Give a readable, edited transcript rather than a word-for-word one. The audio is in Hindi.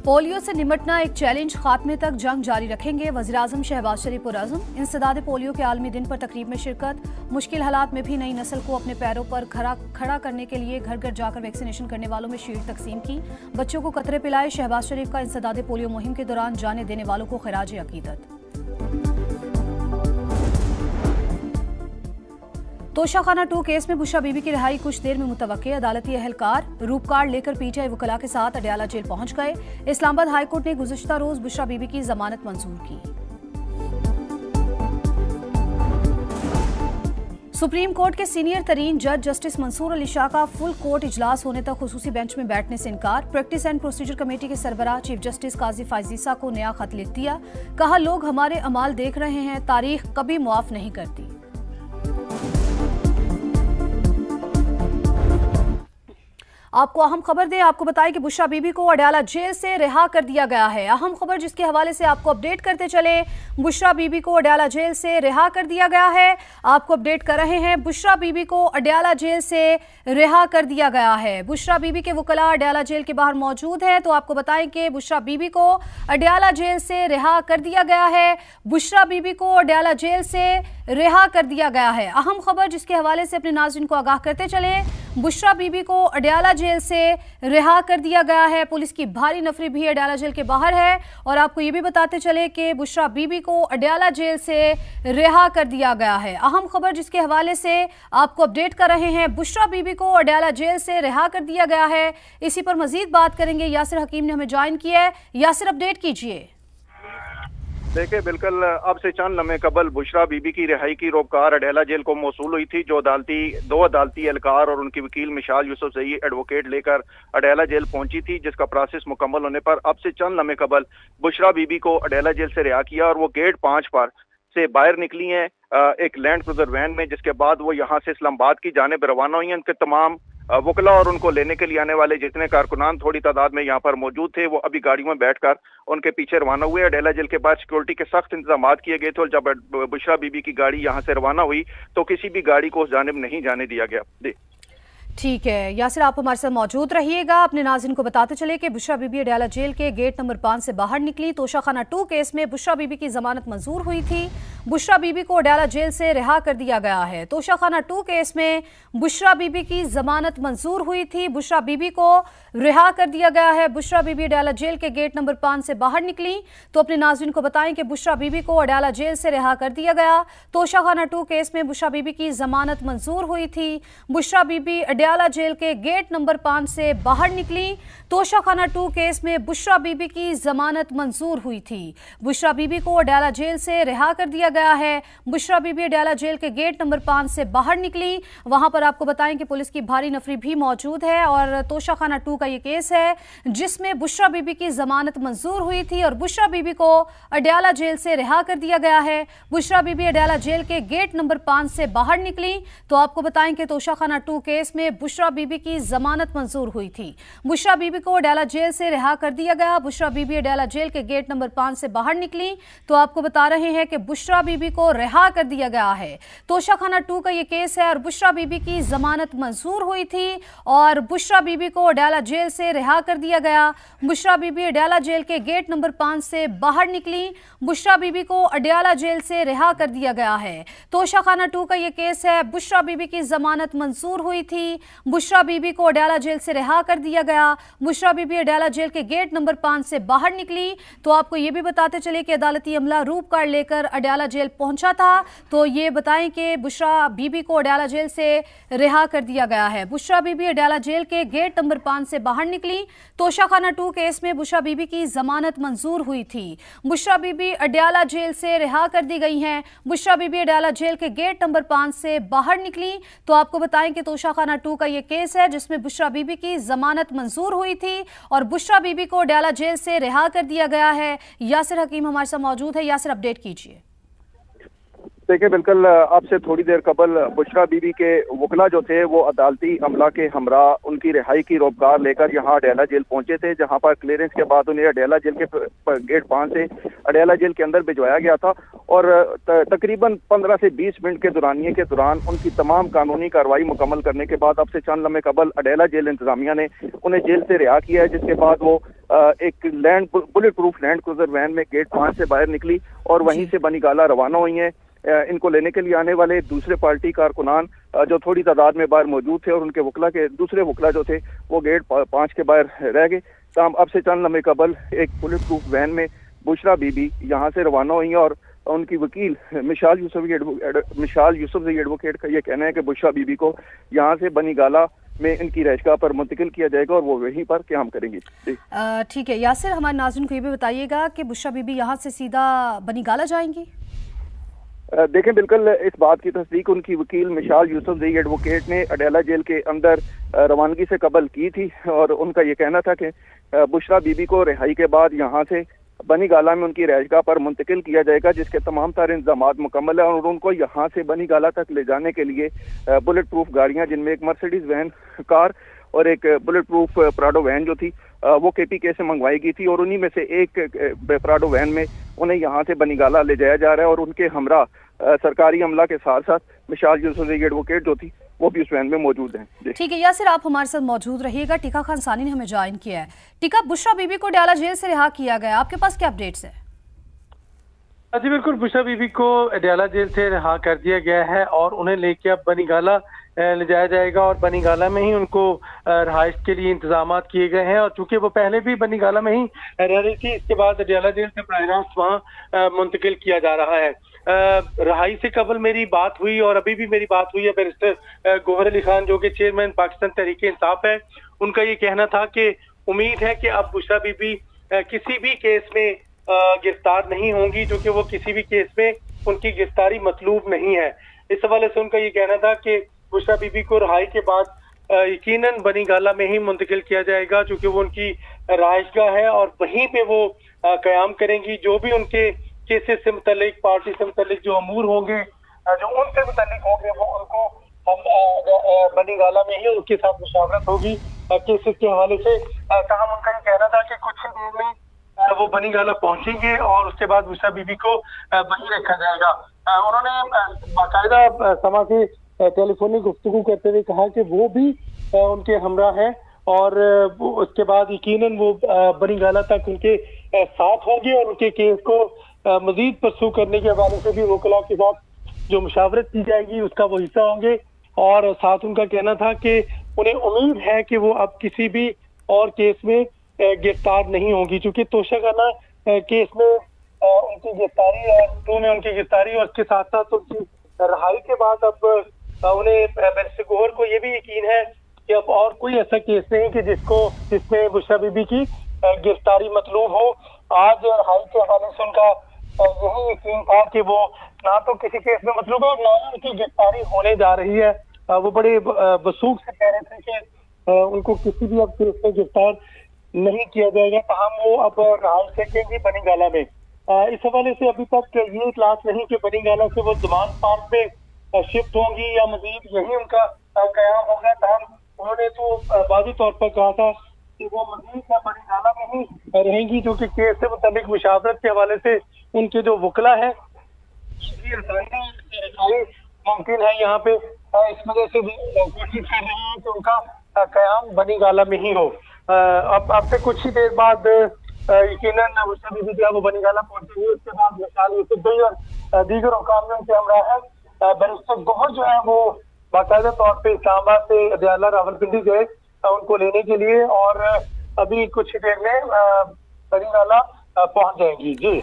पोलियो से निपटना एक चैलेंज, खात्मे तक जंग जारी रखेंगे। वज़ीर-ए-आज़म शहबाज शरीफ पुरअज़्म। इंसदाद पोलियो के आलमी दिन पर तकरीब में शिरकत। मुश्किल हालात में भी नई नस्ल को अपने पैरों पर खड़ा करने के लिए घर घर जाकर वैक्सीनेशन करने वालों में शील्ड तकसीम की। बच्चों को कतरे पिलाए। शहबाज शरीफ का इंसदाद पोलियो मुहिम के दौरान जाने देने वालों को खिराज अकीदत। तोशाखाना 2 केस में बुशरा बीबी की रिहाई कुछ देर में मुतवक्के। अदालती एहलकार रूप कार्ड लेकर पीटीआई वकला के साथ अडयाला जेल पहुंच गए। इस्लामाबाद हाई कोर्ट ने गुज़िश्ता रोज बुशरा बीबी की जमानत मंजूर की। सुप्रीम कोर्ट के सीनियर तरीन जज जस्टिस मंसूर अली शाह का फुल कोर्ट इजलास होने तक खुसूसी बेंच में बैठने से इनकार। प्रैक्टिस एंड प्रोसीजर कमेटी के सरबराह चीफ जस्टिस काजी फायजीसा को नया खत लिख दिया। कहा, लोग हमारे अमाल देख रहे हैं, तारीख कभी मुआफ नहीं करती। आपको अहम खबर दें, आपको बताएं कि बुशरा बीबी को अडयाला जेल से रिहा कर दिया गया है। अहम खबर जिसके हवाले से आपको अपडेट करते चले, बुशरा बीबी को अडयाला जेल से रिहा कर दिया गया है। आपको अपडेट कर रहे हैं, बुशरा बीबी को अडयाला जेल से रिहा कर दिया गया है। बुशरा बीबी के वकला अडयाला जेल के बाहर मौजूद है, तो आपको बताएं कि बुशरा बीबी को अडयाला जेल से रिहा कर दिया गया है। बुशरा बीबी को अडयाला जेल से रिहा कर दिया गया है। अहम खबर जिसके हवाले से अपने नाज़रीन को आगाह करते चले, बुशरा बीबी को अडयाला जेल से रिहा कर दिया गया है। पुलिस की भारी नफरी भी अडयाला जेल के बाहर है। और आपको ये भी बताते चले कि बुशरा बीबी को अडयाला जेल से रिहा कर दिया गया है। अहम खबर जिसके हवाले से आपको अपडेट कर रहे हैं, बुशरा बीबी को अडयाला जेल से रिहा कर दिया गया है। इसी पर मजीद बात करेंगे, यासिर हकीम ने हमें ज्वाइन किया है। यासिर, अपडेट कीजिए। देखिए, बिल्कुल अब से चंद लम्हे कबल बुशरा बीबी की रिहाई की रोबकार अडयाला जेल को मौसूल हुई थी, जो दो अदालती एहलकार और उनकी वकील मिशाल यूसुफजई एडवोकेट लेकर अडयाला जेल पहुंची थी, जिसका प्रोसेस मुकम्मल होने पर अब से चंद लम्हे कबल बुशरा बीबी को अडयाला जेल से रिहा किया और वो गेट 5 पर से बाहर निकली हैं एक लैंड क्रूजर वैन में, जिसके बाद वो यहाँ से इस्लामाबाद की जानिब रवाना हुई हैं। उनके तमाम वकला और उनको लेने के लिए आने वाले जितने कारकुनान थोड़ी तादाद में यहाँ पर मौजूद थे, वो अभी गाड़ियों में बैठकर उनके पीछे रवाना हुए। अडयाला जेल के बाद सिक्योरिटी के सख्त इंतजाम किए गए थे और जब बुशरा बीबी की गाड़ी यहाँ से रवाना हुई तो किसी भी गाड़ी को उस जानिब नहीं जाने दिया गया। ठीक है यासिर, आप हमारे साथ मौजूद रहिएगा। अपने नाज़रीन को बताते चले कि बुशरा बीबी अडयाला जेल के गेट नंबर 5 से बाहर निकली। तोशाखाना 2 केस में बुशरा बीबी की जमानत मंजूर हुई थी। बुशरा बीबी को अडयाला जेल से रिहा कर दिया गया है। तोशाखाना 2 केस में बुशरा बीबी की जमानत मंजूर हुई थी। बुशरा बीबी को रिहा कर दिया गया है। बुशरा बीबी अडयाला जेल के गेट नंबर 5 से बाहर निकली। तो अपने नाज़रीन को बताएं कि बुशरा बीबी को अडयाला जेल से रिहा कर दिया गया। तोशाखाना 2 केस में बुशरा बीबी की जमानत मंजूर हुई थी। बुशरा बीबी अडयाला जेल के गेट नंबर 5 से बाहर निकली। तोशाखाना 2 केस में बुशरा बीबी की जमानत मंजूर हुई थी। बुशरा बीबी को अडयाला जेल से रिहा कर दिया गया है। बुशरा बीबी अडयाला जेल के गेट नंबर 5 से बाहर निकली। वहां पर आपको बताएं कि पुलिस की भारी नफरी भी मौजूद है। और तोशाखाना 2 का ये केस है जिसमें बुशरा बीबी की जमानत मंजूर हुई थी और बुशरा बीबी को अडयाला जेल से रिहा कर दिया गया है। बुशरा बीबी अडयाला जेल के गेट नंबर 5 से बाहर निकली। तो आपको बताएं कि तोशाखाना 2 केस में बुशरा बीबी की जमानत मंजूर हुई थी। बुशरा बीबी को अडयाला जेल से रिहा कर दिया गया। बुशरा बीबी अडयाला जेल के गेट नंबर 5 से बाहर निकली। तो आपको बता रहे हैं कि बुशरा बीबी को रिहा कर दिया गया है। तोशाखाना 2 का ये केस है और बुशरा बीबी की जमानत मंजूर हुई थी और बुशरा बीबी को अडयाला जेल से रिहा कर दिया गया। बुशरा बीबी अडयाला जेल के गेट नंबर 5 से बाहर निकली। बुशरा बीबी को अडयाला जेल से रिहा कर दिया गया है। तोशाखाना 2 का ये केस है, बुशरा बीबी की जमानत मंजूर हुई थी। बुशरा बीबी को अडयाला जेल से रिहा कर दिया गया। बुशरा बीबी अडयाला जेल के गेट नंबर 5 से बाहर निकली। तो आपको ये भी बताते चले कि अदालती अमला रूप कार्ड लेकर अडयाला जेल पहुंचा था। तो ये बताएं कि बुशरा बीबी को अडयाला जेल से रिहा कर दिया गया है। बुशरा बीबी अडयाला जेल के गेट नंबर 5 से बाहर निकली। तोशाखाना 2 केस में बुशरा बीबी की जमानत मंजूर हुई थी। बुशरा बीबी अडयाला जेल से रिहा कर दी गई हैं। बुशरा बीबी अडयाला जेल के गेट नंबर 5 से बाहर निकली। तो आपको बताएं कि तोशाखाना 2 का ये केस है जिसमें बुशरा बीबी की जमानत मंजूर हुई थी और बुशरा बीबी को अडयाला जेल से रिहा कर दिया गया है। यासिर हकीम हमारे साथ मौजूद है। यासिर, अपडेट कीजिए। देखिए बिल्कुल आपसे थोड़ी देर कबल बुशरा बीबी के वकला जो थे वो अदालती अमला के हमरा उनकी रिहाई की रोबकार लेकर यहाँ अडेला जेल पहुंचे थे, जहां पर क्लियरेंस के बाद उन्हें अडेला जेल के गेट 5 से अडेला जेल के अंदर भिजवाया गया था और तकरीबन 15 से 20 मिनट के दौरानिए के दौरान उनकी तमाम कानूनी कार्रवाई मुकम्मल करने के बाद अब से चंद लम्हे कबल अडेला जेल इंतजामिया ने उन्हें जेल से रिहा किया है, जिसके बाद वो एक bulletproof land cruiser van में गेट 5 से बाहर निकली और वहीं से बनीगाला रवाना हुई है। इनको लेने के लिए आने वाले दूसरे पार्टी कारकुनान जो थोड़ी तादाद में बाहर मौजूद थे और उनके वकला के दूसरे वकला जो थे वो गेट 5 के बाहर रह गए। अब से चंद लम्हे कबल एक बुलेट प्रूफ वैन में बुशरा बीबी यहाँ से रवाना हुई है और उनकी वकील मिशाल यूसुफजई एडवोकेट का ये कहना है कि बुशरा बीबी को यहाँ से बनीगाला में इनकी रैशगाह पर मुंतकिल किया जाएगा और वो वहीं पर क़याम करेंगी। ठीक है यासिर, हमारे नाज़रीन को ये भी बताइएगा कि बुशरा बीबी यहाँ से सीधा बनीगाला जाएंगी? देखें बिल्कुल इस बात की तस्दीक उनकी वकील मिशाल यूसुफजई एडवोकेट ने अडेला जेल के अंदर रवानगी से कबल की थी और उनका ये कहना था कि बुशरा बीबी को रिहाई के बाद यहाँ से बनीगाला में उनकी रैशगाह पर मुंतकिल किया जाएगा, जिसके तमाम सारे इंतजामात मुकम्मल है और उनको यहाँ से बनीगाला तक ले जाने के लिए बुलेट प्रूफ गाड़ियाँ, जिनमें एक मर्सिडीज वैन कार और एक बुलेट प्रूफ प्राडो वैन जो थी वो KPK से मंगवाई गई थी और उन्हीं में से एक प्राडो वैन में उन्हें यहाँ से बनीगाला ले जाया जा रहा है और उनके हमरा सरकारी अमला के साथ साथ मिशाल यूसुफजई एडवोकेट जो थी वो भी उस वैन में मौजूद हैं। ठीक है यासिर, आप हमारे साथ मौजूद रहिएगा। टीका खान सानी ने हमें ज्वाइन किया है। टीका, बुशरा बीबी को अडेला जेल से रिहा किया गया, आपके पास क्या अपडेट्स है? जी बिल्कुल, बुशरा बीबी को अडेला जेल से रिहा कर दिया गया है और उन्हें लेके अब बनीगाला ले जाया जाएगा और बनीगाला में ही उनको रहाइश के लिए इंतजाम किए गए हैं और चूंकि वो पहले भी बनीगाला में ही रह रही थी, इसके बाद अडेला जेल से बराह वहाँ मुंतकिल किया जा रहा है। रहाई से कबल मेरी बात हुई और अभी भी मेरी बात हुई है बैरिस्टर गौहर अली खान जो कि चेयरमैन पाकिस्तान तहरीक इंसाफ है। उनका ये कहना था कि उम्मीद है कि अब बुशरा बीबी किसी भी केस में गिरफ्तार नहीं होंगी, जो कि वो किसी भी केस में उनकी गिरफ्तारी मतलूब नहीं है। इस हवाले से उनका ये कहना था कि बुशरा बीबी को रहाई के बाद यकीनन बनीगाला में ही मुंतकिल किया जाएगा, चूंकि वो उनकी रहायशगाह है और वहीं पे वो कयाम करेंगी। जो भी उनके केसेस से मुतल्लिक, पार्टी से मुतल्लिक जो अमूर होंगे, जो उनसे मुतल्लिक होंगे, वो उनको हम बनीगाला में ही उनके साथ मुशावरत होगी केसेस के हवाले से। ताहम उनका ये कहना था कि कुछ ही देर में वो बनीगाला पहुंचेंगे और उसके बाद बुशरा बीबी को वहीं रखा जाएगा। उन्होंने बाकायदा समा से टेलीफोनिक गुफ्तगू करते हुए कहा कि वो भी उनके हमरा हैं और उसके बाद यकीनन वो बनीगाला तक उनके साथ होंगे और उनके केस को मजीद परसू करने के हवाले से भी वकला के साथ जो मुशावरत की जाएगी उसका वो हिस्सा होंगे। और साथ उनका कहना था कि उन्हें उम्मीद है कि वो अब किसी भी और केस में गिरफ्तार नहीं होगी, क्योंकि तोशाखाना केस में उनकी गिरफ्तारी और टू में उनकी गिरफ्तारी और उसके साथ साथ उनकी रहाई के बाद अब उन्हें बैरिस्टर गौहर को ये भी यकीन है कि अब और कोई ऐसा केस नहीं कि जिसमें बुशरा बीबी की गिरफ्तारी मतलूब हो। आज रहाई के हवाले से उनका यही यकीन था कि वो ना तो किसी केस में मतलूब है और ना उनकी गिरफ्तारी होने जा रही है। वो बड़े वसूख से कह रहे थे कि उनको किसी भी अब केस में गिरफ्तार नहीं किया जाएगा, तहम वो अब रहाई सेकेंगे बनीगाला में। इस हवाले से अभी तक ये इतलात नहीं कि बनीगाला से वो जमान पार्क में शिफ्ट होंगी या मजीद यही उनका कयाम होगा। तहम उन्होंने तो वाज़ेह तौर पर कहा था कि वो मजीद बनीगाला में ही रहेंगी, जो कि केस से मुताबिक मुशावरत के हवाले से उनके जो वकला है मुमकिन है यहाँ पे, इस वजह से कोशिश कर रहे हैं कि उनका कयाम बनीगाला में ही हो। अब से कुछ ही देर बाद यकीनन बुशरा बीबी जो है वो बनीगाला पहुंचेगी। उसके बाद मिशाल यूसुफजई और दीगर हुकाम में उनके हमरा है। बैरिस्टर गौहर जो है वो बाकायदा तौर पे इस्लामाबाद से अदियाला रावलपिंडी गए उनको लेने के लिए और अभी कुछ ही देर में बनीगाला पहुंच जाएंगी। जी।